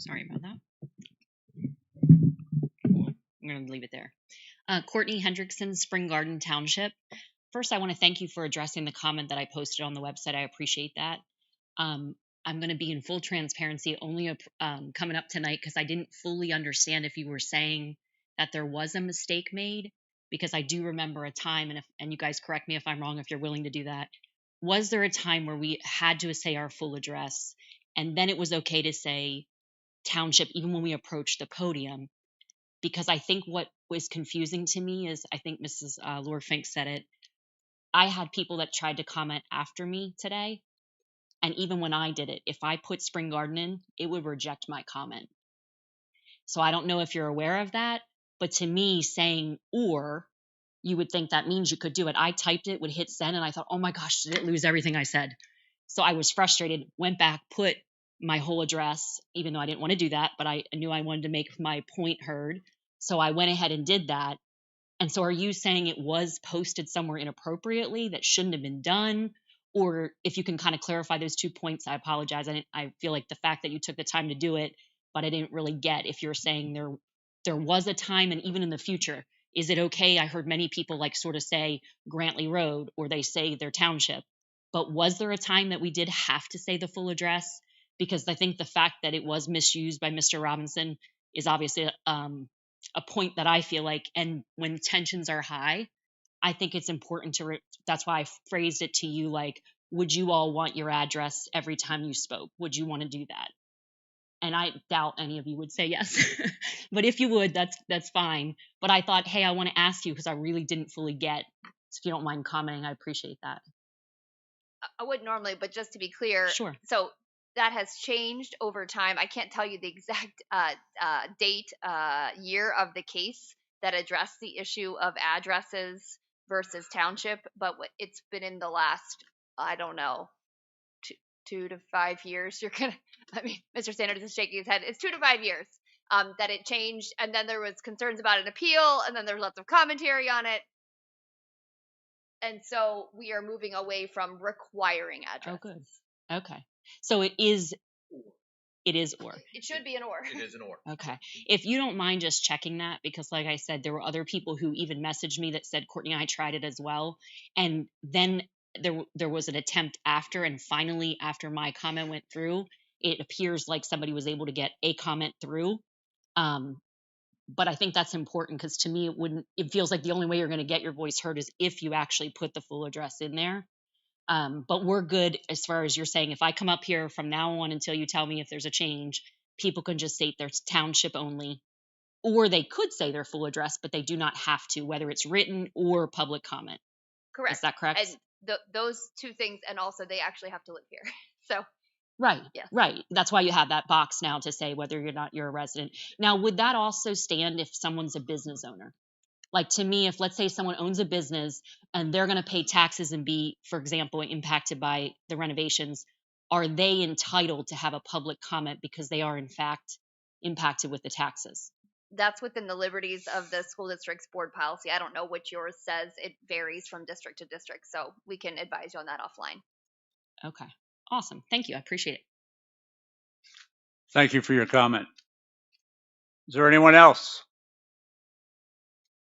sorry about that. I'm going to leave it there. Cortney Hendrickson, Spring Garden Township. First, I want to thank you for addressing the comment that I posted on the website. I appreciate that. I'm going to be in full transparency only coming up tonight because I didn't fully understand if you were saying that there was a mistake made, because I do remember a time, and you guys correct me if I'm wrong if you're willing to do that. Was there a time where we had to say our full address and then it was okay to say township even when we approached the podium? Because I think what was confusing to me is, I think Mrs. Lord Fink said it, I had people that tried to comment after me today. And even when I did it, if I put Spring Garden in, it would reject my comment. So I don't know if you're aware of that, but to me, saying or, you would think that means you could do it. I typed it, would hit send, and I thought, oh my gosh, did it lose everything I said? So I was frustrated, went back, put my whole address, even though I didn't want to do that, but I knew I wanted to make my point heard. So I went ahead and did that. And so are you saying it was posted somewhere inappropriately that shouldn't have been done? Or if you can kind of clarify those 2 points, I apologize. I feel like the fact that you took the time to do it, but I didn't really get if you're saying there was a time, and even in the future, is it okay? I heard many people like sort of say Grantley Road, or they say their township. But was there a time that we did have to say the full address? Because I think the fact that it was misused by Mr. Robinson is obviously a point that I feel like, and when tensions are high, I think it's important to, that's why I phrased it to you like, would you all want your address every time you spoke? Would you want to do that? And I doubt any of you would say yes. But if you would, that's fine. But I thought, hey, I want to ask you because I really didn't fully get. So if you don't mind commenting, I appreciate that. I wouldn't normally, but just to be clear, Sure. So that has changed over time. I can't tell you the exact date, year of the case that addressed the issue of addresses versus township, but it's been in the last, I don't know, 2 to 5 years. You're gonna, I mean, Mr. Sanders is shaking his head. It's 2 to 5 years that it changed, and then there was concerns about an appeal, and then there's lots of commentary on it. And so we are moving away from requiring addresses. Oh, good. Okay. So it is or. It should be an or. It is an or. Okay. If you don't mind just checking that, because like I said, there were other people who even messaged me that said, Cortney, I tried it as well. And then there was an attempt after, and finally, after my comment went through, it appears like somebody was able to get a comment through. But I think that's important because to me, it feels like the only way you're going to get your voice heard is if you actually put the full address in there. But we're good as far as you're saying, if I come up here from now on until you tell me if there's a change, people can just state their township only, or they could say their full address, but they do not have to, whether it's written or public comment. Correct. Is that correct? And those two things, and also they actually have to live here. So. Right. Yes. Right. That's why you have that box now to say whether you're a resident. Now, would that also stand if someone's a business owner? Like to me, if let's say someone owns a business and they're going to pay taxes and be, for example, impacted by the renovations, are they entitled to have a public comment because they are in fact impacted with the taxes? That's within the liberties of the school district's board policy. I don't know what yours says. It varies from district to district, so we can advise you on that offline. Okay. Awesome. Thank you. I appreciate it. Thank you for your comment. Is there anyone else?